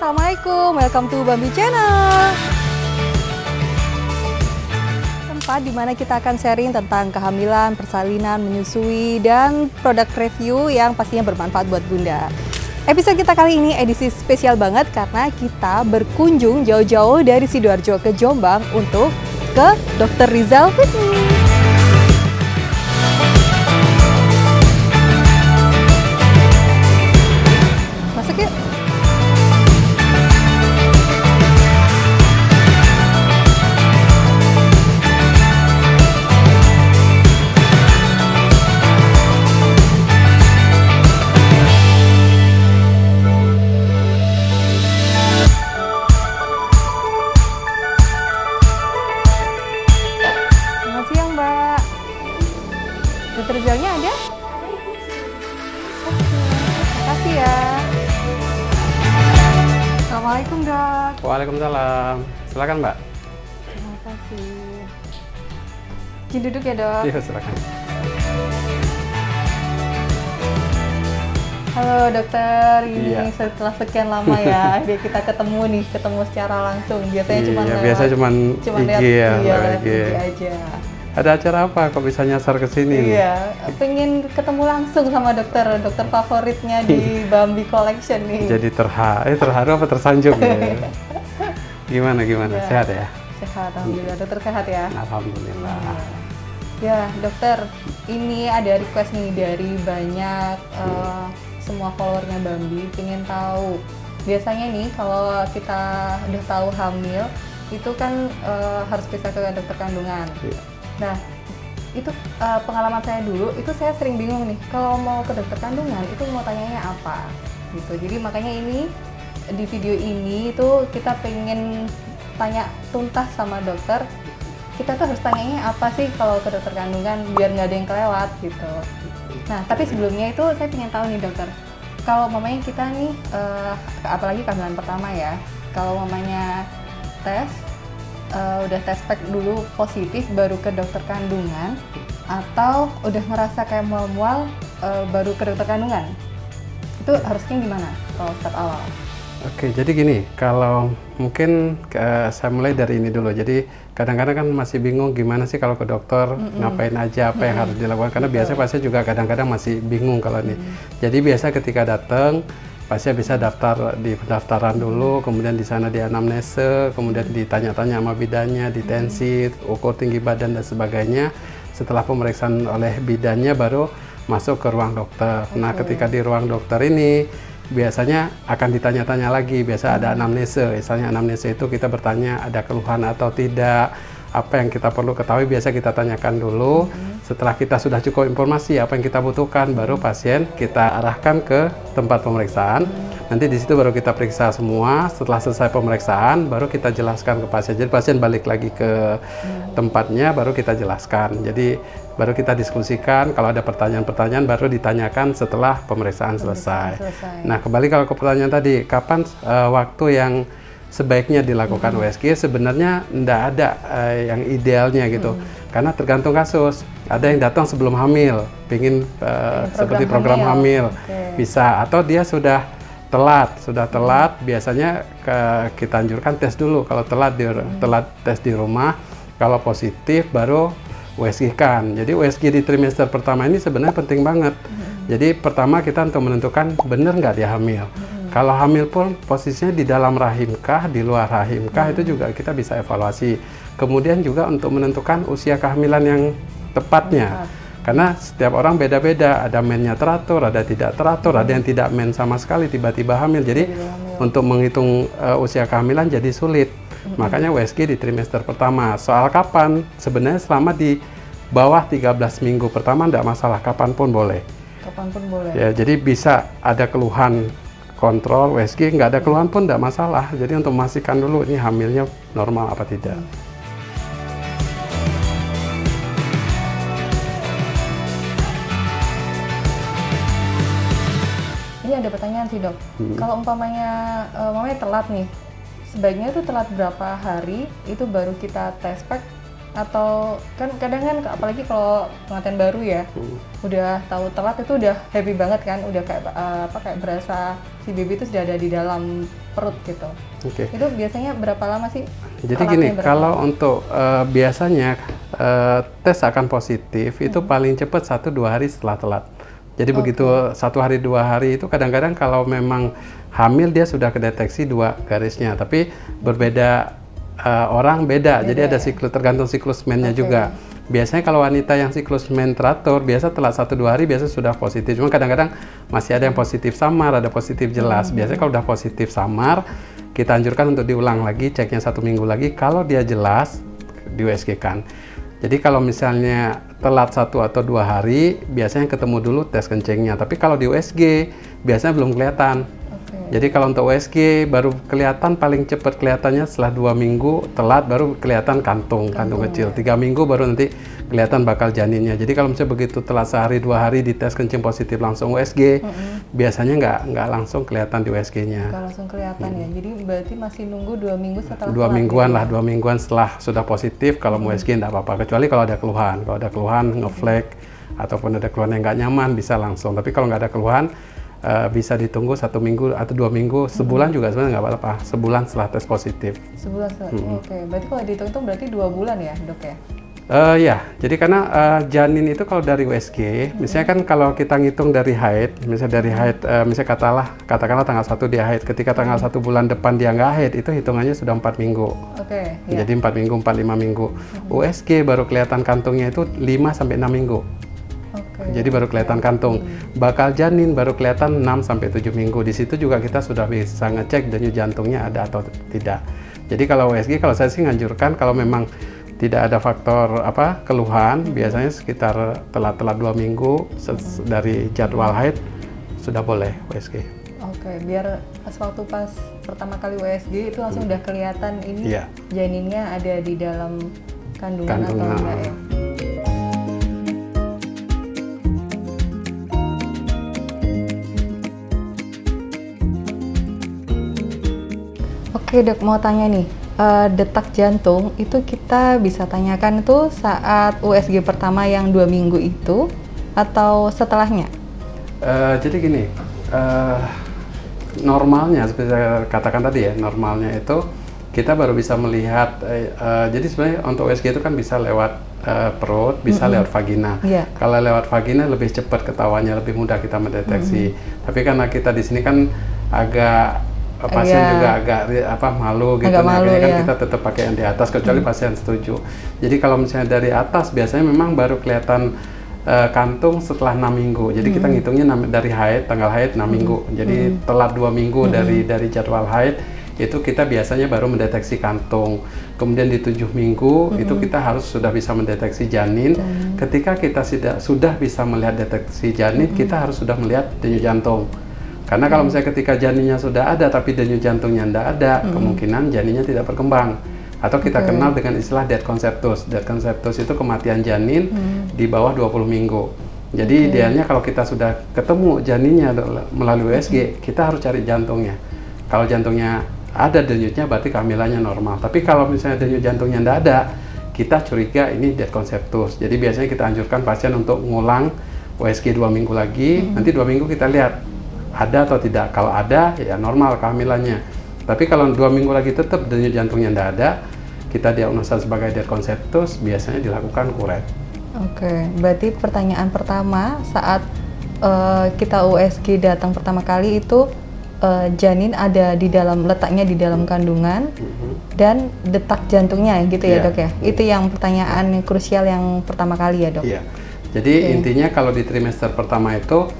Assalamualaikum, welcome to Bambi Channel. Tempat di mana kita akan sharing tentang kehamilan, persalinan, menyusui, dan produk review yang pastinya bermanfaat buat Bunda. Episode kita kali ini edisi spesial banget karena kita berkunjung jauh-jauh dari Sidoarjo ke Jombang untuk ke Dr. Rizal Fitni. Masuk yuk. Dokter Rizalnya ada? Oke, makasih ya. Assalamualaikum dok. Waalaikumsalam. Silakan Mbak. Terima kasih. Izin duduk ya dok. Iya silakan. Halo dokter, ini Iya. setelah sekian lama ya kita ketemu secara langsung. Biasanya cuma Iya, lewat, biasa cuma lihat IG ya, IG IG. aja. Ada acara apa kok bisa nyasar ke sini? Iya, pengen ketemu langsung sama dokter favoritnya di Bambi Collection nih. Jadi terharu apa tersanjung ya? Gimana? Ya. Sehat ya? Sehat, alhamdulillah. Dokter sehat ya? Alhamdulillah. Ya, dokter, ini ada request nih dari banyak semua followernya Bambi, pengen tahu. Biasanya nih kalau kita udah tahu hamil, itu kan harus periksa ke dokter kandungan. Iya. Nah, itu pengalaman saya dulu, itu saya sering bingung nih, kalau mau ke dokter kandungan, itu mau tanyanya apa? Gitu. Jadi makanya ini, di video ini itu kita pengen tanya tuntas sama dokter, kita tuh harus tanyanya apa sih kalau ke dokter kandungan, biar nggak ada yang kelewat gitu. Nah, tapi sebelumnya itu saya pengen tahu nih dokter, kalau mamanya kita nih, apalagi kehamilan pertama ya, kalau mamanya tes, udah tes pack dulu positif baru ke dokter kandungan, atau udah ngerasa kayak mual-mual baru ke dokter kandungan, itu harusnya gimana kalau step awal? Oke, jadi gini, kalau mungkin saya mulai dari ini dulu. Jadi kadang-kadang kan masih bingung gimana sih kalau ke dokter, ngapain aja, apa yang harus dilakukan. Karena biasanya pasien juga kadang-kadang masih bingung kalau ini. Jadi biasa ketika datang, pasien bisa daftar di pendaftaran dulu, kemudian di sana di anamnese, kemudian ditanya-tanya sama bidannya, di tensi, ukur tinggi badan dan sebagainya. Setelah pemeriksaan oleh bidannya baru masuk ke ruang dokter. Nah, ketika di ruang dokter ini biasanya akan ditanya-tanya lagi, biasa ada anamnese. Misalnya anamnese itu kita bertanya ada keluhan atau tidak, apa yang kita perlu ketahui biasa kita tanyakan dulu. Setelah kita sudah cukup informasi apa yang kita butuhkan, baru pasien kita arahkan ke tempat pemeriksaan. Nanti di situ baru kita periksa semua. Setelah selesai pemeriksaan, baru kita jelaskan ke pasien. Jadi pasien balik lagi ke tempatnya, baru kita jelaskan. Jadi baru kita diskusikan. Kalau ada pertanyaan-pertanyaan, baru ditanyakan setelah pemeriksaan selesai. Nah, kembali kalau ke pertanyaan tadi, kapan waktu yang sebaiknya dilakukan USG? Sebenarnya tidak ada yang idealnya gitu, karena tergantung kasus. Ada yang datang sebelum hamil, pingin seperti program hamil, bisa, atau dia sudah telat, biasanya kita anjurkan tes dulu. Kalau telat tes di rumah, kalau positif baru USG kan. Jadi USG di trimester pertama ini sebenarnya penting banget. Jadi pertama kita untuk menentukan benar nggak dia hamil. Kalau hamil pun posisinya di dalam rahimkah, di luar rahimkah, itu juga kita bisa evaluasi. Kemudian juga untuk menentukan usia kehamilan yang tepatnya. Karena setiap orang beda-beda, ada mennya teratur, ada tidak teratur, ada yang tidak men sama sekali, tiba-tiba hamil. Jadi untuk menghitung usia kehamilan jadi sulit. Makanya USG di trimester pertama. Soal kapan, sebenarnya selama di bawah 13 minggu pertama tidak masalah, kapanpun boleh. Kapanpun boleh. Ya, jadi bisa ada keluhan kontrol USG, nggak ada keluhan pun tidak masalah. Jadi untuk memastikan dulu ini hamilnya normal apa tidak. Ini ada pertanyaan sih dok, kalau umpamanya mamanya telat nih, sebaiknya itu telat berapa hari itu baru kita tes pack atau kan kadang kan apalagi kalau pengantin baru ya, udah tahu telat itu udah happy banget kan, udah kayak kayak berasa si baby itu sudah ada di dalam perut gitu. Oke. Itu biasanya berapa lama sih? Jadi gini, kalau untuk biasanya tes akan positif itu paling cepat 1-2 hari setelah telat. Jadi begitu 1 hari 2 hari itu kadang-kadang kalau memang hamil dia sudah kedeteksi 2 garisnya, tapi berbeda orang beda. Jadi ada siklus, tergantung siklus mennya juga. Biasanya kalau wanita yang siklus men teratur biasa telat 1-2 hari biasa sudah positif. Cuma kadang-kadang masih ada yang positif samar, ada positif jelas. Biasanya kalau udah positif samar kita anjurkan untuk diulang lagi, ceknya 1 minggu lagi. Kalau dia jelas di USG kan. Jadi kalau misalnya telat 1 atau 2 hari biasanya ketemu dulu tes kencingnya. Tapi kalau di USG biasanya belum kelihatan. Jadi kalau untuk USG baru kelihatan paling cepat kelihatannya setelah 2 minggu telat baru kelihatan kantung kecil. 3 minggu baru nanti kelihatan bakal janinnya. Jadi kalau misalnya begitu telat sehari 2 hari di tes kencing positif langsung USG, biasanya nggak langsung kelihatan di USG-nya. Nggak langsung kelihatan ya. Jadi berarti masih nunggu 2 minggu setelah 2 mingguan lah, 2 mingguan setelah sudah positif kalau mau USG nggak apa-apa. Kecuali kalau ada keluhan. Kalau ada keluhan ngeflek ataupun ada keluhan yang nggak nyaman bisa langsung. Tapi kalau nggak ada keluhan bisa ditunggu 1 minggu atau 2 minggu, sebulan juga sebenarnya nggak apa-apa. Sebulan setelah tes positif. Sebulan setelah, oke. Berarti kalau dihitung itu berarti 2 bulan ya dok ya? Ya, jadi karena janin itu kalau dari USG, misalnya kan kalau kita ngitung dari haid, misalnya dari haid, misalnya katakanlah tanggal 1 dia haid, ketika tanggal 1 bulan depan dia nggak haid, itu hitungannya sudah 4 minggu. Oke. Jadi 4 minggu, 4-5 minggu. USG baru kelihatan kantungnya itu 5-6 minggu. Jadi baru kelihatan kantung. Bakal janin baru kelihatan 6-7 minggu. Di situ juga kita sudah bisa ngecek denyut jantungnya ada atau tidak. Jadi kalau USG, kalau saya sih nganjurkan kalau memang tidak ada faktor keluhan, biasanya sekitar telat-telat 2 minggu dari jadwal haid sudah boleh USG. Oke, biar pas pertama kali USG itu langsung udah kelihatan ini janinnya ada di dalam kandungan atau enggak ya. Oke dok, mau tanya nih, detak jantung itu kita bisa tanyakan tuh saat USG pertama yang 2 minggu itu atau setelahnya? Jadi gini, normalnya seperti saya katakan tadi ya, normalnya itu kita baru bisa melihat, jadi sebenarnya untuk USG itu kan bisa lewat perut, bisa lewat vagina. Kalau lewat vagina lebih cepat ketahuannya, lebih mudah kita mendeteksi. Tapi karena kita di sini kan agak pasien juga agak malu gitu, akhirnya kan kita tetap pakai yang di atas kecuali pasien setuju. Jadi kalau misalnya dari atas biasanya memang baru kelihatan kantung setelah 6 minggu. Jadi kita ngitungnya dari haid, tanggal haid 6 minggu. Jadi telat 2 minggu dari jadwal haid itu kita biasanya baru mendeteksi kantung. Kemudian di 7 minggu itu kita harus sudah bisa mendeteksi janin. Ketika kita sudah bisa melihat deteksi janin, kita harus sudah melihat denyut jantung. Karena kalau misalnya ketika janinnya sudah ada tapi denyut jantungnya tidak ada, kemungkinan janinnya tidak berkembang. Atau kita kenal dengan istilah dead conceptus. Dead conceptus itu kematian janin di bawah 20 minggu. Jadi idealnya kalau kita sudah ketemu janinnya melalui USG, kita harus cari jantungnya. Kalau jantungnya ada denyutnya berarti kehamilannya normal. Tapi kalau misalnya denyut jantungnya tidak ada, kita curiga ini dead conceptus. Jadi biasanya kita anjurkan pasien untuk ngulang USG 2 minggu lagi. Nanti 2 minggu kita lihat ada atau tidak. Kalau ada ya normal kehamilannya. Tapi kalau 2 minggu lagi tetap denyut jantungnya tidak ada, kita diagnosa sebagai dead conceptus, biasanya dilakukan kuret. Oke, berarti pertanyaan pertama saat kita USG datang pertama kali itu janin ada di dalam, letaknya di dalam kandungan dan detak jantungnya gitu ya dok ya? Itu yang pertanyaan yang krusial yang pertama kali ya dok? Iya, jadi intinya kalau di trimester pertama itu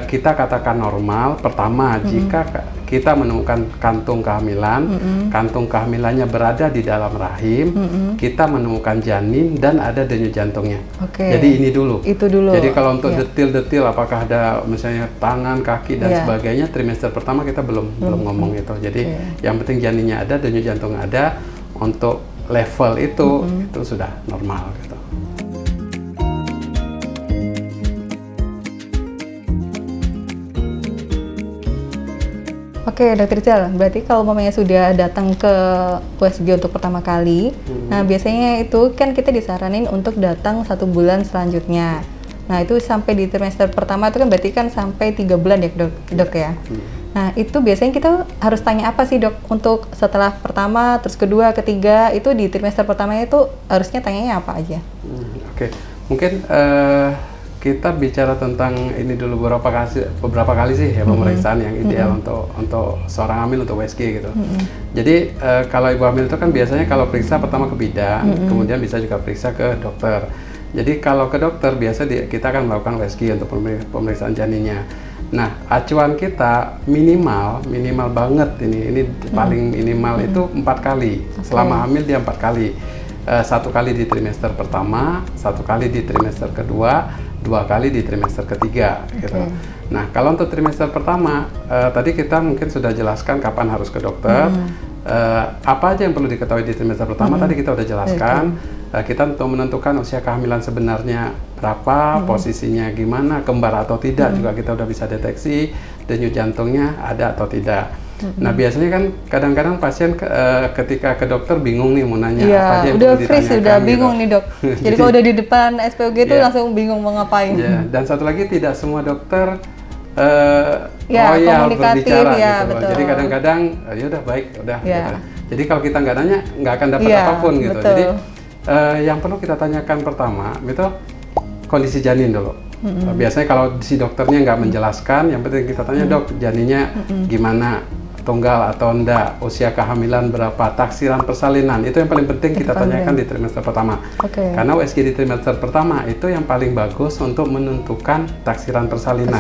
kita katakan normal pertama jika kita menemukan kantung kehamilan, kantung kehamilannya berada di dalam rahim, kita menemukan janin dan ada denyut jantungnya. Jadi ini dulu. Itu dulu. Jadi kalau untuk detil-detil apakah ada misalnya tangan, kaki dan sebagainya, trimester pertama kita belum ngomong itu. Jadi yang penting janinnya ada, denyut jantung ada, untuk level itu sudah normal gitu. Oke, Dokter Rizal, berarti kalau mamanya sudah datang ke USG untuk pertama kali, nah biasanya itu kan kita disaranin untuk datang 1 bulan selanjutnya. Nah itu sampai di trimester pertama itu kan berarti kan sampai 3 bulan ya dok ya. Nah itu biasanya kita harus tanya apa sih dok untuk setelah pertama, terus kedua, ketiga itu di trimester pertama itu harusnya tanyanya apa aja? Oke, mungkin kita bicara tentang ini dulu beberapa kali sih ya pemeriksaan yang ideal untuk seorang hamil untuk USG gitu. Jadi kalau ibu hamil itu kan biasanya kalau periksa pertama ke bidan, kemudian bisa juga periksa ke dokter. Jadi kalau ke dokter biasa kita akan melakukan USG untuk pemeriksaan janinnya. Nah, acuan kita minimal banget ini paling minimal itu 4 kali. Selama hamil dia 4 kali. 1 kali di trimester pertama, 1 kali di trimester kedua, 2 kali di trimester ketiga gitu. Nah, kalau untuk trimester pertama tadi kita mungkin sudah jelaskan kapan harus ke dokter. Apa aja yang perlu diketahui di trimester pertama tadi kita udah jelaskan. Kita untuk menentukan usia kehamilan sebenarnya berapa, posisinya gimana, kembar atau tidak juga kita udah bisa deteksi, denyut jantungnya ada atau tidak. Nah biasanya kan kadang-kadang pasien ketika ke dokter bingung nih mau nanya apa aja yang udah perlu freeze, ditanyakan udah bingung gitu. nih dok. Jadi kalau udah di depan SPOG itu langsung bingung mau ngapain. Dan satu lagi tidak semua dokter komunikatif berbicara ya, gitu. betul. Jadi kadang-kadang ya udah baik, udah. Gitu. Jadi kalau kita nggak nanya nggak akan dapat apapun gitu. Betul. Jadi yang perlu kita tanyakan pertama itu kondisi janin dulu. Biasanya kalau si dokternya nggak menjelaskan, yang penting kita tanya dok janinnya gimana, tunggal atau enggak, usia kehamilan berapa, taksiran persalinan, itu yang paling penting kita tanyakan di trimester pertama. Karena USG di trimester pertama itu yang paling bagus untuk menentukan taksiran persalinan.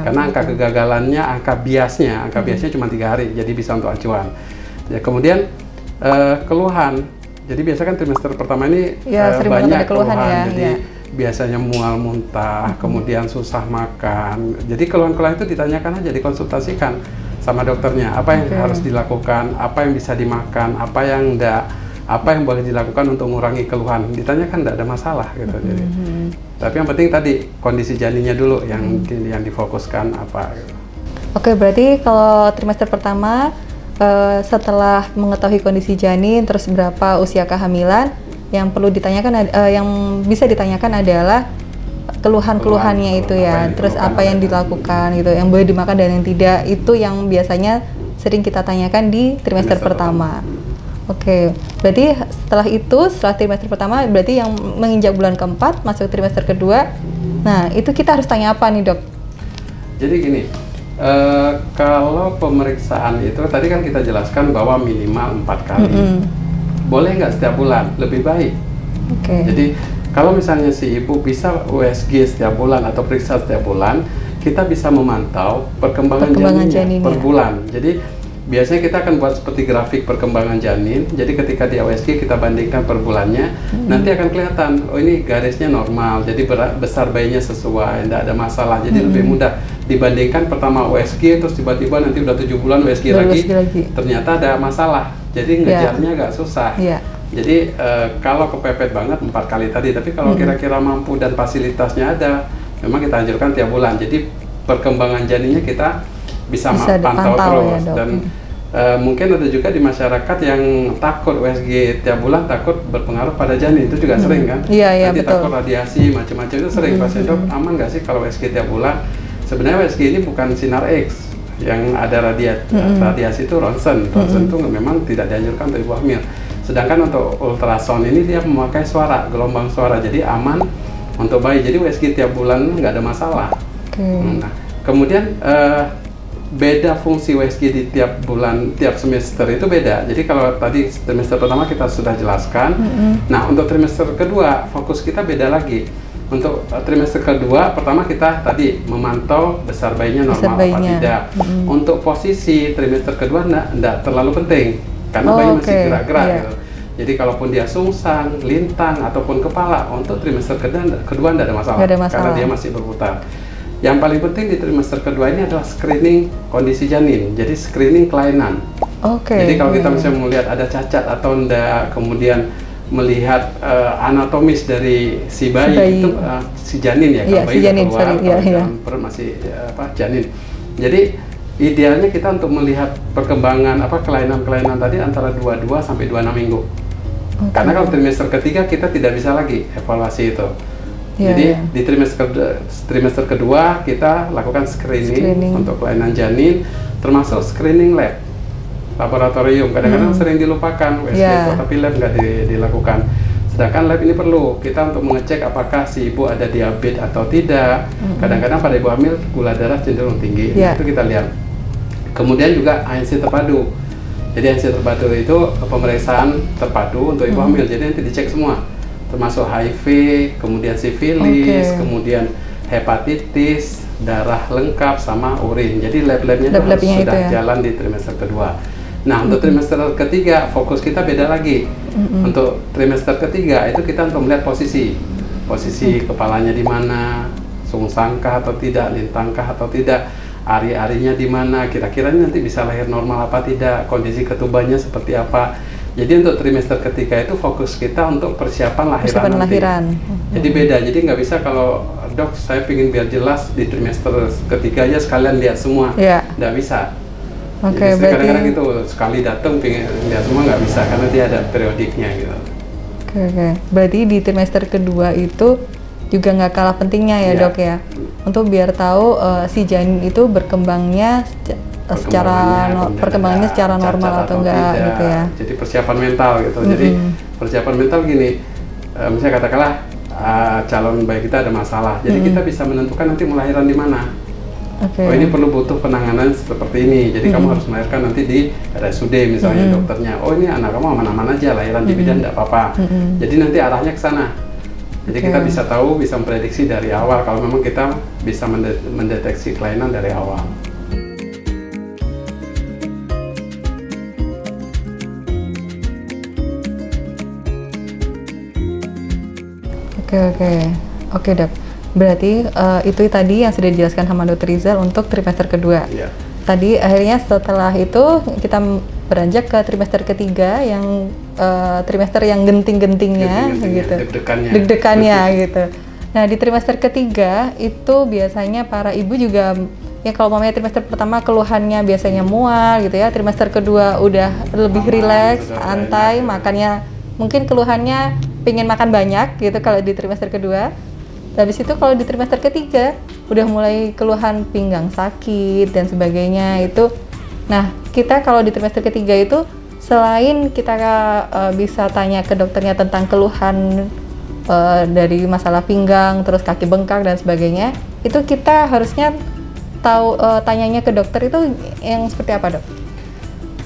Karena angka kegagalannya, angka biasnya cuma 3 hari, jadi bisa untuk acuan. Ya, kemudian keluhan. Jadi biasa kan trimester pertama ini banyak keluhan ya. Jadi biasanya mual muntah, kemudian susah makan. Jadi keluhan-keluhan itu ditanyakan aja, dikonsultasikan sama dokternya. Apa yang harus dilakukan, apa yang bisa dimakan, apa yang enggak, apa yang boleh dilakukan untuk mengurangi keluhan. Ditanyakan enggak ada masalah gitu. Jadi. Tapi yang penting tadi kondisi janinnya dulu yang difokuskan apa. Gitu. Oke, berarti kalau trimester pertama setelah mengetahui kondisi janin, terus berapa usia kehamilan, yang perlu ditanyakan, yang bisa ditanyakan adalah keluhan-keluhannya itu ya, terus apa yang dilakukan gitu, yang boleh dimakan dan yang tidak, itu yang biasanya sering kita tanyakan di trimester pertama. Oke, berarti setelah trimester pertama, berarti yang menginjak bulan keempat, masuk trimester kedua, nah itu kita harus tanya apa nih dok? Jadi gini, kalau pemeriksaan itu tadi kan kita jelaskan bahwa minimal 4 kali. Boleh nggak setiap bulan? Lebih baik. Jadi kalau misalnya si ibu bisa USG setiap bulan atau periksa setiap bulan, kita bisa memantau perkembangan janinnya per bulan. Jadi biasanya kita akan buat seperti grafik perkembangan janin. Jadi ketika di USG kita bandingkan per bulannya, nanti akan kelihatan, oh ini garisnya normal, jadi besar bayinya sesuai, tidak ada masalah. Jadi lebih mudah dibandingkan pertama USG, terus tiba-tiba nanti udah 7 bulan USG lagi, ternyata ada masalah. Jadi ngejarnya agak susah. Jadi kalau kepepet banget 4 kali tadi, tapi kalau kira-kira mampu dan fasilitasnya ada, memang kita anjurkan tiap bulan. Jadi perkembangan janinnya kita bisa pantau terus. Ya, dan mungkin ada juga di masyarakat yang takut USG tiap bulan, takut berpengaruh pada janin, itu juga sering kan? Nanti betul. Takut radiasi macam-macam itu sering. Pasien dok aman nggak sih kalau USG tiap bulan? Sebenarnya USG ini bukan sinar X, yang ada radiasi itu ronsen. Ronsen itu memang tidak dianjurkan untuk ibu hamil. Sedangkan untuk ultrasound ini dia memakai suara, gelombang suara, jadi aman untuk bayi. Jadi USG tiap bulan nggak ada masalah. Nah, kemudian beda fungsi USG di tiap bulan, tiap semester itu beda. Jadi kalau tadi trimester pertama kita sudah jelaskan. Nah, untuk trimester kedua fokus kita beda lagi. Untuk trimester kedua, pertama kita tadi memantau besar bayinya normal apa tidak. Untuk posisi trimester kedua enggak terlalu penting, karena bayi masih gerak-gerak gitu. Jadi kalaupun dia sungsang, lintang, ataupun kepala, untuk trimester kedua enggak ada masalah, karena dia masih berputar. Yang paling penting di trimester kedua ini adalah screening kondisi janin, jadi screening kelainan. Jadi kalau kita misalnya melihat ada cacat atau enggak, kemudian melihat anatomis dari si bayi. Itu si janin ya, kalau bayi janin, keluar, kalau masih janin. Jadi Idealnya kita untuk melihat perkembangan kelainan-kelainan tadi antara 22 sampai 26 minggu. Karena kalau trimester ketiga kita tidak bisa lagi evaluasi itu. Jadi di trimester kedua kita lakukan screening untuk kelainan janin, termasuk screening lab, laboratorium. Kadang-kadang sering dilupakan, tapi lab nggak dilakukan. Sedangkan lab ini perlu kita untuk mengecek apakah si ibu ada diabetes atau tidak. Kadang-kadang pada ibu hamil gula darah cenderung tinggi, itu kita lihat. Kemudian juga ANC terpadu. Jadi ANC terpadu itu pemeriksaan terpadu untuk ibu hamil. Jadi nanti dicek semua, termasuk HIV, kemudian sifilis, kemudian hepatitis, darah lengkap sama urin. Jadi lab-labnya sudah jalan di trimester kedua. Nah, untuk trimester ketiga fokus kita beda lagi. Untuk trimester ketiga itu kita untuk melihat posisi kepalanya di mana, sungsangkah atau tidak, lintangkah atau tidak, ari-arinya di mana, kira-kira nanti bisa lahir normal apa tidak, kondisi ketubannya seperti apa. Jadi untuk trimester ketiga itu fokus kita untuk persiapan lahiran. Jadi beda, jadi nggak bisa kalau dok saya ingin biar jelas di trimester ketiga aja sekalian lihat semua, nggak bisa. Jadi kadang-kadang gitu, sekali datang pengen lihat semua nggak bisa karena dia ada periodiknya gitu. Berarti di trimester kedua itu juga nggak kalah pentingnya ya dok ya, untuk biar tahu si janin itu berkembangnya perkembangannya secara normal atau enggak gitu ya. Jadi persiapan mental gitu. Jadi persiapan mental gini, misalnya katakanlah calon bayi kita ada masalah, jadi kita bisa menentukan nanti melahirkan di mana. Oh ini butuh penanganan seperti ini, jadi kamu harus melahirkan nanti di RSUD misalnya dokternya. Oh ini anak kamu aman-aman aja, lahiran di bidan tidak apa-apa. Jadi nanti arahnya ke sana. Jadi kita bisa tahu, bisa memprediksi dari awal kalau memang kita bisa mendeteksi kelainan dari awal. Oke dok. Berarti itu tadi yang sudah dijelaskan sama Dr. Rizal untuk trimester kedua. Tadi akhirnya setelah itu kita beranjak ke trimester ketiga yang trimester yang genting-gentingnya gitu, deg-degannya gitu. Nah di trimester ketiga itu biasanya para ibu juga ya, kalau mamanya trimester pertama keluhannya biasanya mual gitu ya, trimester kedua udah lebih rileks, santai, makannya mungkin keluhannya pengen makan banyak gitu kalau di trimester kedua. Habis itu kalau di trimester ketiga udah mulai keluhan pinggang sakit dan sebagainya itu. Nah kita kalau di trimester ketiga itu selain kita bisa tanya ke dokternya tentang keluhan dari masalah pinggang, terus kaki bengkak dan sebagainya, itu kita harusnya tahu tanyanya ke dokter itu yang seperti apa dok?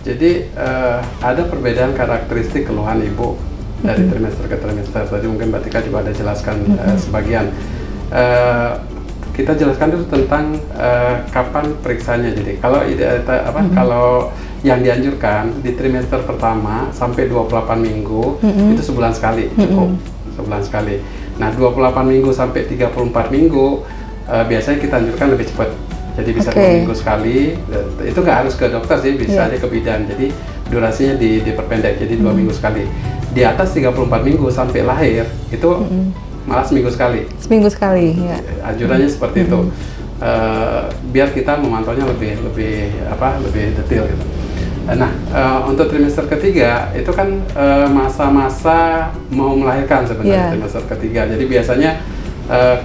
Jadi ada perbedaan karakteristik keluhan ibu dari trimester ke trimester. Tadi mungkin Mbak Tika juga ada jelaskan sebagian. Kita jelaskan dulu tentang kapan periksanya. Jadi kalau kalau yang dianjurkan di trimester pertama sampai 28 minggu itu sebulan sekali cukup, sebulan sekali. Nah 28 minggu sampai 34 minggu biasanya kita anjurkan lebih cepat. Jadi bisa 2 minggu sekali. Itu nggak harus ke dokter sih, bisa aja ke bidan. Jadi durasinya diperpendek jadi 2 minggu sekali. Di atas 34 minggu sampai lahir itu malah seminggu sekali. Seminggu sekali, ya. Anjurannya seperti itu. Biar kita memantaunya lebih detail gitu. Nah, untuk trimester ketiga itu kan masa-masa mau melahirkan sebenarnya trimester ketiga. Jadi biasanya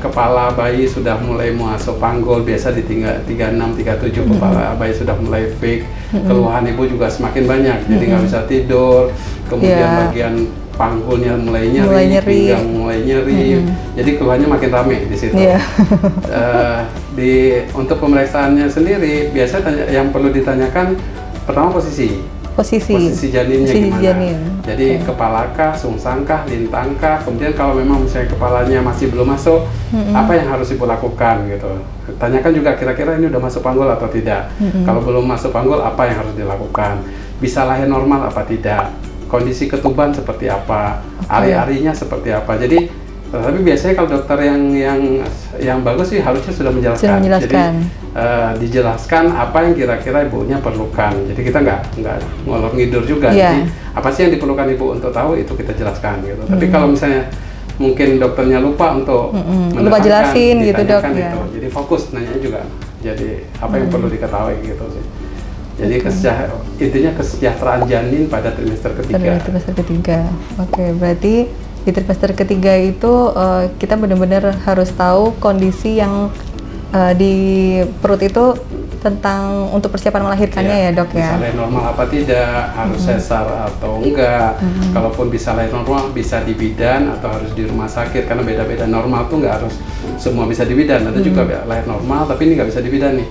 kepala bayi sudah mulai masuk panggul, biasa di 36, 37 kepala bayi sudah mulai fake. Keluhan ibu juga semakin banyak, jadi nggak bisa tidur. Kemudian bagian panggulnya mulai nyeri, pinggang mulai nyeri. Jadi keluhannya makin rame di situ. Untuk pemeriksaannya sendiri, biasanya yang perlu ditanyakan pertama posisi janinnya gimana. Jadi kepalakah, sungsangkah, lintangkah. Kemudian kalau memang misalnya kepalanya masih belum masuk, apa yang harus ibu lakukan gitu. Tanyakan juga kira-kira ini udah masuk panggul atau tidak. Kalau belum masuk panggul, apa yang harus dilakukan. Bisa lahir normal apa tidak. Kondisi ketuban seperti apa, ari-arinya seperti apa. Jadi tapi biasanya kalau dokter yang bagus sih harusnya sudah menjelaskan. Jadi dijelaskan apa yang kira-kira ibunya perlukan. Jadi kita nggak ngolor ngidur juga. Jadi apa sih yang diperlukan ibu untuk tahu itu kita jelaskan gitu. Tapi kalau misalnya mungkin dokternya lupa untuk lupa jelasin gitu dok. Jadi fokus nanya juga Jadi apa yang perlu diketahui gitu sih. Jadi intinya kesejahteraan janin pada trimester ketiga. Trimester ketiga. Oke, berarti di trimester ketiga itu kita benar-benar harus tahu kondisi yang di perut itu tentang untuk persiapan melahirkannya ya dok ya. Bisa lahir normal apa tidak, harus sesar atau enggak. Kalaupun bisa lahir normal, bisa di bidan atau harus di rumah sakit, karena beda-beda. Normal tuh nggak harus semua bisa di bidan. Ada juga lahir normal tapi ini nggak bisa di bidan nih.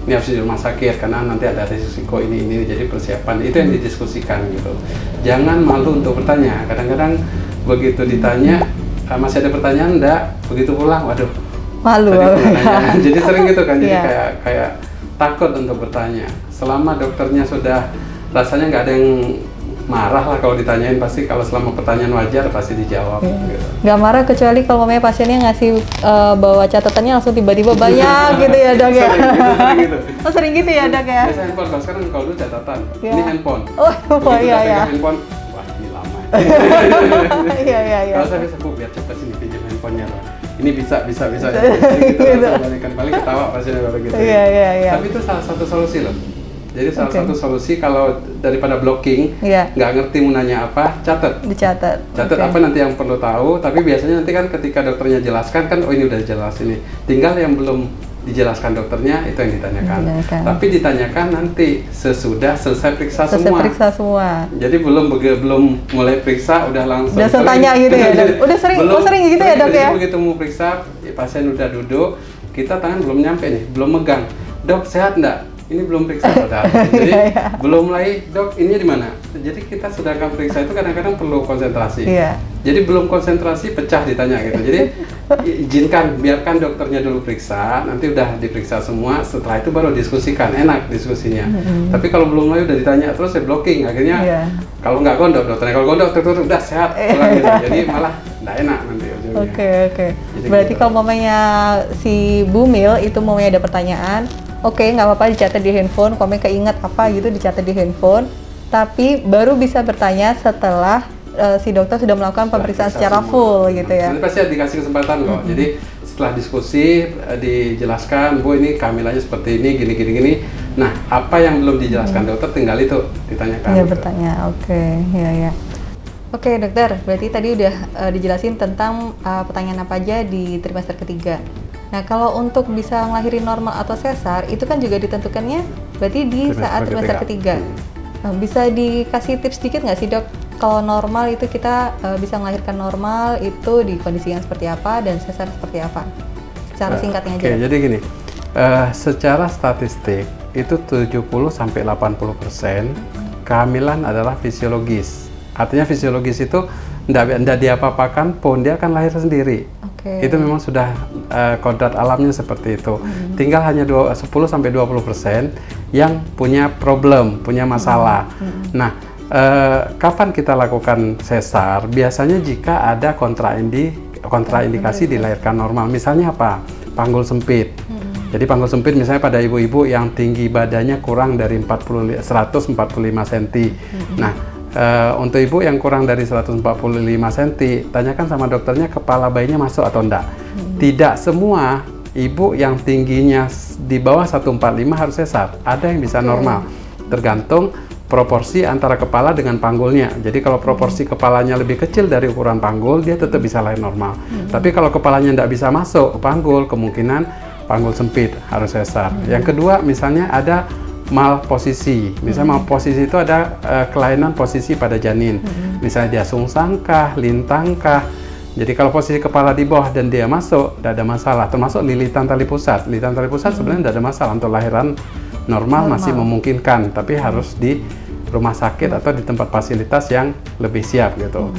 Ini harus di rumah sakit karena nanti ada risiko ini jadi persiapan itu yang didiskusikan gitu. Jangan malu untuk bertanya. Kadang-kadang begitu ditanya masih ada pertanyaan enggak, begitu pulang waduh malu. Jadi sering gitu kan. Jadi kayak takut untuk bertanya. Selama dokternya sudah rasanya nggak ada yang marah lah kalau ditanyain, pasti kalau selama pertanyaan wajar pasti dijawab. Gitu. Nggak marah kecuali kalau mamanya pasiennya ngasih bawa catatannya langsung tiba-tiba banyak gitu ya dok ya. Sering gitu. Oh sering gitu ya dok ya. Biasa handphone, kalau sekarang kalau dulu catatan, ini handphone. Oh iya. Handphone, wah ini lama. Iya. Kalau saya bisa biar cepet sini pinjam handphonenya lah. Ini bisa. Jadi kita langsung balikan, paling ketawa pasiennya kalau gitu. Iya. Tapi itu salah satu solusi loh. Jadi salah satu solusi kalau daripada blocking, nggak ngerti mau nanya apa, dicatat apa nanti yang perlu tahu. Tapi biasanya nanti kan ketika dokternya jelaskan kan, oh ini udah jelas ini. Tinggal yang belum dijelaskan dokternya itu yang ditanyakan. Tapi ditanyakan nanti sesudah selesai periksa semua. Jadi belum mulai periksa udah langsung tanya gitu ya dok. Udah sering gitu ya dok ya. Begitu mau periksa pasien udah duduk, kita tangan belum nyampe nih, belum megang. Dok sehat enggak? Ini belum periksa padahal. Jadi belum mulai, dok ini di mana? Jadi kita sedangkan periksa itu kadang-kadang perlu konsentrasi. Jadi belum konsentrasi pecah ditanya gitu. Jadi izinkan, biarkan dokternya dulu periksa, nanti udah diperiksa semua, setelah itu baru diskusikan, enak diskusinya. Tapi kalau belum mulai udah ditanya terus saya blocking, akhirnya kalau nggak gondok dokternya, kalau gondok dokter udah sehat, gitu. Jadi malah nggak enak nanti ujungnya. Oke. Berarti gitu. Kalau mamanya si Bumil itu mamanya ada pertanyaan, oke, nggak apa-apa dicatat di handphone, kalau keinget apa gitu dicatat di handphone, tapi baru bisa bertanya setelah si dokter sudah melakukan pemeriksaan secara full gitu ya. Nanti pasti dikasih kesempatan kok. Jadi setelah diskusi dijelaskan, Bu ini kehamilannya seperti ini, gini. Nah, apa yang belum dijelaskan dokter tinggal itu ditanyakan. Iya, bertanya. Oke, ya. Oke dokter, berarti tadi udah dijelasin tentang pertanyaan apa aja di trimester ketiga. Nah, kalau untuk bisa ngelahirin normal atau sesar, itu kan juga ditentukannya berarti di saat trimester ketiga. Bisa dikasih tips sedikit nggak sih dok? Kalau normal itu kita bisa melahirkan normal itu di kondisi yang seperti apa dan sesar seperti apa? Secara singkatnya aja. Oke, jadi gini, secara statistik itu 70-80% kehamilan adalah fisiologis. Artinya fisiologis itu tidak diapa-apakan pun dia akan lahir sendiri. Itu memang sudah kodrat alamnya seperti itu. Tinggal hanya 10-20% yang punya problem, punya masalah. Nah, kapan kita lakukan sesar? Biasanya jika ada kontraindikasi dilahirkan normal. Misalnya apa? Panggul sempit. Jadi panggul sempit misalnya pada ibu-ibu yang tinggi badannya kurang dari 145 cm. Nah, untuk ibu yang kurang dari 145 cm, tanyakan sama dokternya kepala bayinya masuk atau enggak. Tidak semua ibu yang tingginya di bawah 145 harus sesar. Ada yang bisa normal. Tergantung proporsi antara kepala dengan panggulnya. Jadi kalau proporsi kepalanya lebih kecil dari ukuran panggul, dia tetap bisa lahir normal. Tapi kalau kepalanya tidak bisa masuk ke panggul, kemungkinan panggul sempit harus sesar. Yang kedua, misalnya ada malposisi. Misalnya malposisi itu ada kelainan posisi pada janin. Misalnya dia sungsangkah, lintangkah. Jadi kalau posisi kepala di bawah dan dia masuk, tidak ada masalah. Termasuk lilitan tali pusat. Lilitan tali pusat sebenarnya tidak ada masalah untuk lahiran normal masih memungkinkan, tapi harus di rumah sakit atau di tempat fasilitas yang lebih siap gitu.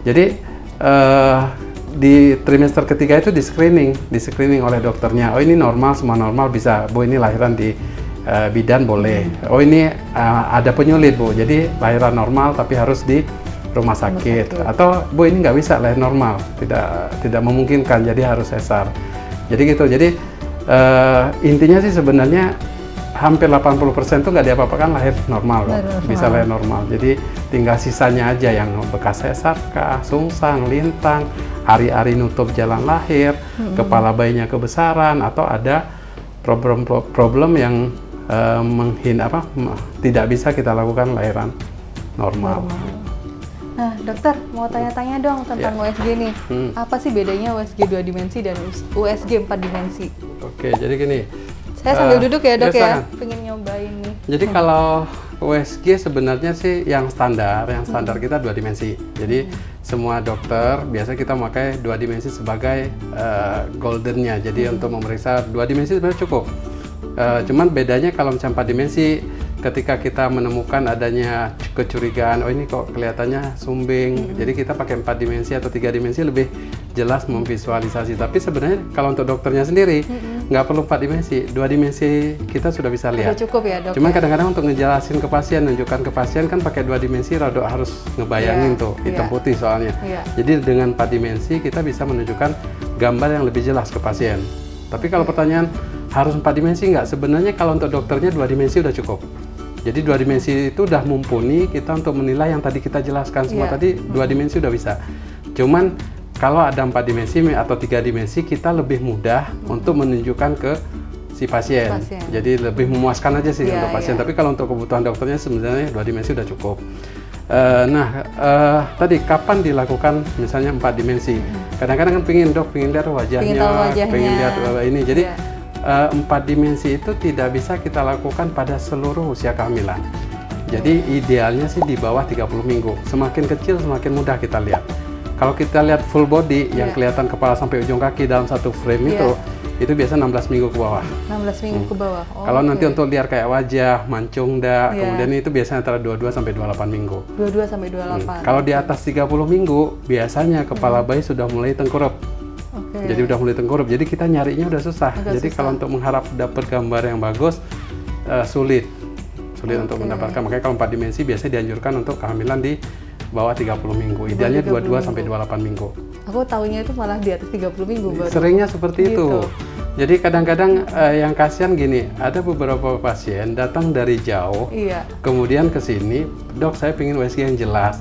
Jadi di trimester ketiga itu di screening oleh dokternya. Oh ini normal, semua normal, bisa Bu ini lahiran di bidan boleh. Oh ini ada penyulit Bu, jadi lahiran normal tapi harus di rumah sakit. Atau Bu ini nggak bisa lahir normal, tidak memungkinkan, jadi harus sesar. Jadi gitu. Jadi intinya sih sebenarnya hampir 80% tuh nggak diapa-apakan, lahir normal kok. Bisa lahir normal. Jadi tinggal sisanya aja yang bekas sesar kah, sungsang, lintang, ari-ari nutup jalan lahir, kepala bayinya kebesaran, atau ada problem yang tidak bisa kita lakukan lahiran normal. Nah, dokter mau tanya-tanya dong tentang USG nih. Apa sih bedanya USG 2 dimensi dan USG 4 dimensi? Oke, jadi gini. Saya sambil duduk ya, Dok ya. Silakan. Pengen nyobain nih. Jadi kalau USG sebenarnya sih yang standar kita 2 dimensi. Jadi semua dokter biasa kita memakai 2 dimensi sebagai goldennya. Jadi untuk memeriksa 2 dimensi sebenarnya cukup. Cuman bedanya kalau misalnya 4 dimensi, ketika kita menemukan adanya kecurigaan, oh ini kok kelihatannya sumbing, jadi kita pakai 4 dimensi atau 3 dimensi lebih jelas memvisualisasi. Tapi sebenarnya kalau untuk dokternya sendiri nggak perlu 4 dimensi, 2 dimensi kita sudah bisa lihat. Sudah cukup ya, Dok. Cuman kadang-kadang untuk ngejelasin ke pasien, nunjukkan ke pasien kan pakai 2 dimensi, rada harus ngebayangin tuh hitam putih soalnya. Jadi dengan 4 dimensi kita bisa menunjukkan gambar yang lebih jelas ke pasien. Tapi kalau pertanyaan harus 4 dimensi nggak? Sebenarnya kalau untuk dokternya 2 dimensi udah cukup. Jadi 2 dimensi itu udah mumpuni kita untuk menilai yang tadi kita jelaskan semua tadi 2 dimensi udah bisa. Cuman kalau ada 4 dimensi atau 3 dimensi kita lebih mudah untuk menunjukkan ke si pasien. Jadi lebih memuaskan aja sih untuk pasien. Tapi kalau untuk kebutuhan dokternya sebenarnya 2 dimensi udah cukup. Tadi kapan dilakukan misalnya 4 dimensi? Kadang-kadang kan pengen lihat wajahnya, pengen lihat ini. Jadi 4 dimensi itu tidak bisa kita lakukan pada seluruh usia kehamilan. Jadi idealnya sih di bawah 30 minggu. Semakin kecil semakin mudah kita lihat. Kalau kita lihat full body yang kelihatan kepala sampai ujung kaki dalam satu frame itu biasa 16 minggu ke bawah. 16 minggu ke bawah. Kalau nanti untuk lihat kayak wajah, mancung kemudian itu biasanya antara 22 sampai 28 minggu. 22 sampai 28. Kalau di atas 30 minggu biasanya kepala bayi sudah mulai tengkurap. Jadi udah mulai tengkurap, jadi kita nyarinya udah susah. Jadi kalau untuk mengharap dapat gambar yang bagus sulit untuk mendapatkan. Makanya kalau 4 dimensi biasanya dianjurkan untuk kehamilan di bawah 30 minggu. Idealnya 22 sampai 28 minggu. Aku tahunya itu malah di atas 30 minggu baru. Seringnya seperti itu. Jadi kadang-kadang yang kasihan gini, ada beberapa pasien datang dari jauh, kemudian ke sini, dok saya pengen USG yang jelas.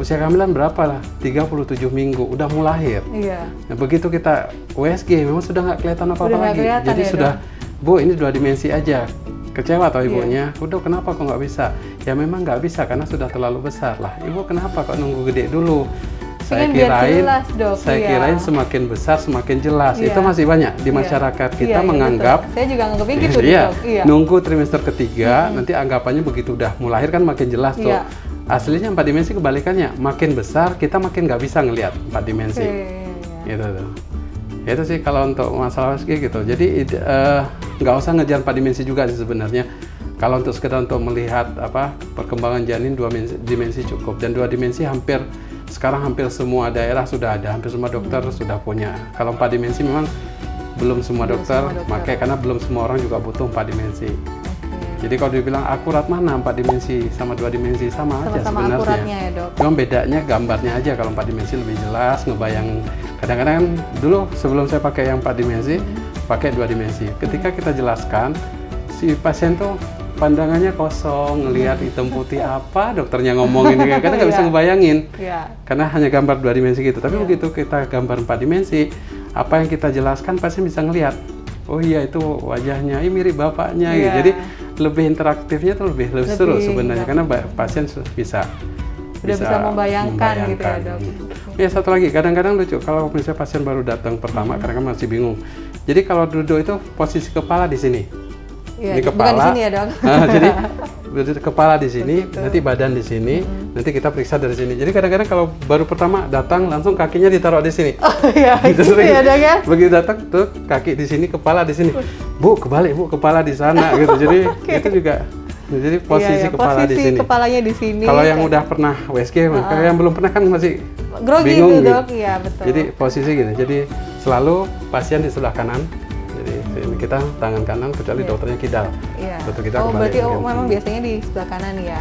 Usia kehamilan berapa lah? 37 minggu, udah mau lahir. Nah begitu kita USG, memang sudah nggak kelihatan apa-apa lagi. Jadi sudah, Bu ini 2 dimensi aja. Kecewa atau ibunya, udah kenapa kok nggak bisa? Ya memang nggak bisa karena sudah terlalu besar lah. Ibu kenapa kok nunggu gede dulu? Saya kirain semakin besar semakin jelas. Itu masih banyak di masyarakat kita menganggap. Betul. Saya juga nganggapnya gitu. Nunggu trimester ketiga, nanti anggapannya begitu udah mau lahir kan makin jelas tuh. Aslinya 4 dimensi kebalikannya, makin besar kita makin nggak bisa ngelihat 4 dimensi. Gitu tuh. Itu sih kalau untuk masalah USG gitu. Jadi nggak usah ngejar 4 dimensi juga sih sebenarnya. Kalau untuk sekedar untuk melihat perkembangan janin 2 dimensi cukup. Dan 2 dimensi sekarang hampir semua daerah sudah ada, hampir semua dokter sudah punya. Kalau 4 dimensi memang belum semua dokter pakai karena belum semua orang juga butuh 4 dimensi. Jadi kalau dibilang akurat mana 4 dimensi sama 2 dimensi sama aja sebenarnya. Akuratnya ya, Dok. Cuma bedanya gambarnya aja, kalau 4 dimensi lebih jelas, ngebayang. Kadang-kadang dulu sebelum saya pakai yang 4 dimensi, pakai 2 dimensi. Ketika kita jelaskan, si pasien tuh pandangannya kosong, ngelihat hitam putih apa dokternya ngomong ini, kadang nggak bisa ngebayangin. Karena hanya gambar 2 dimensi gitu. Tapi begitu kita gambar 4 dimensi, apa yang kita jelaskan pasien bisa ngelihat. Oh iya itu wajahnya, ini mirip bapaknya gitu. Jadi lebih interaktifnya tuh lebih seru sebenarnya karena pasien bisa membayangkan gitu ya, Dok. Ya satu lagi, kadang-kadang lucu kalau misalnya pasien baru datang pertama karena kan masih bingung. Jadi kalau duduk itu posisi kepala di sini. Ini kepala. Bukan di sini ya, Dok. Jadi kepala di sini, nanti badan di sini, nanti kita periksa dari sini. Jadi kadang-kadang kalau baru pertama datang langsung kakinya ditaruh di sini. Oh iya. Gitu ya, Dok ya. Begitu datang tuh kaki di sini, kepala di sini. Bu, kebalik Bu, kepala di sana gitu. Jadi itu juga. Jadi posisi kepala di sini. Kepalanya di sini. Kalau yang udah pernah USG, kalau yang belum pernah kan masih grogi bingung gitu, Dok. Iya, betul. Jadi posisi gitu. Jadi selalu pasien di sebelah kanan. Jadi kita tangan kanan kecuali dokternya kidal. Dokter kita berarti memang biasanya di sebelah kanan ya.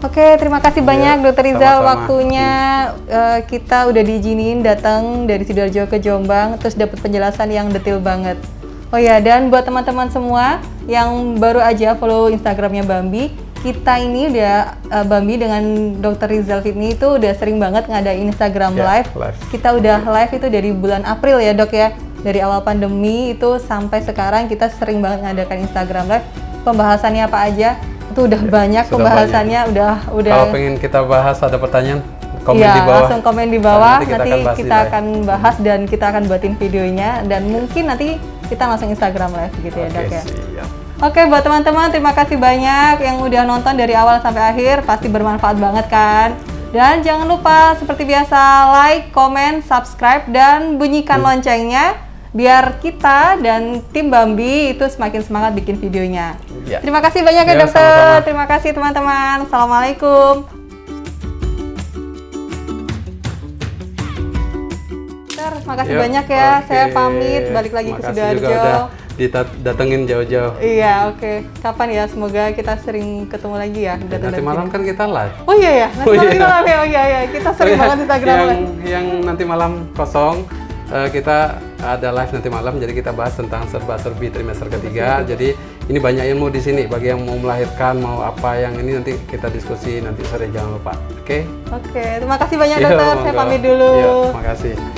Oke, terima kasih banyak Dokter Rizal, waktunya kita udah diizinin datang dari Sidoarjo ke Jombang, terus dapat penjelasan yang detail banget. Oh ya, dan buat teman-teman semua yang baru aja follow Instagramnya Bambi, kita ini udah Bambi dengan Dokter Rizal Fitni itu udah sering banget ngadain Instagram live. Kita udah live itu dari bulan April ya, Dok ya. dari awal pandemi itu sampai sekarang kita sering banget ngadakan Instagram Live. Pembahasannya apa aja? Itu udah banyak pembahasannya, banyak. udah. Kalau pengen kita bahas ada pertanyaan, komen Iya, di bawah. langsung komen di bawah. Nanti kita live. akan bahas dan kita akan buatin videonya dan mungkin nanti kita langsung Instagram Live gitu ya, Dok ya. Siap. Oke, buat teman-teman terima kasih banyak yang udah nonton dari awal sampai akhir, pasti bermanfaat banget kan. Dan jangan lupa seperti biasa like, komen, subscribe dan bunyikan loncengnya biar kita dan tim Bambi itu semakin semangat bikin videonya. Ya. Terima kasih banyak ya, Dokter. Sama-sama. Terima kasih teman-teman. Assalamualaikum. Makasih banyak ya. Saya pamit balik lagi ke Sidoarjo. Udah didatengin jauh-jauh. Iya, oke. Kapan ya? Semoga kita sering ketemu lagi ya. Nanti malam kan kita live. Oh iya ya. Nanti malam kita live ya. Oh iya ya. Kita sering banget Instagram live. Yang nanti malam kosong kita ada live nanti malam. Jadi kita bahas tentang serba-serbi trimester ketiga. Jadi ini banyak ilmu di sini. Bagi yang mau melahirkan, mau apa yang ini nanti kita diskusi nanti sore, jangan lupa. Oke? Oke. Terima kasih banyak, Dokter. Saya pamit dulu. Terima kasih.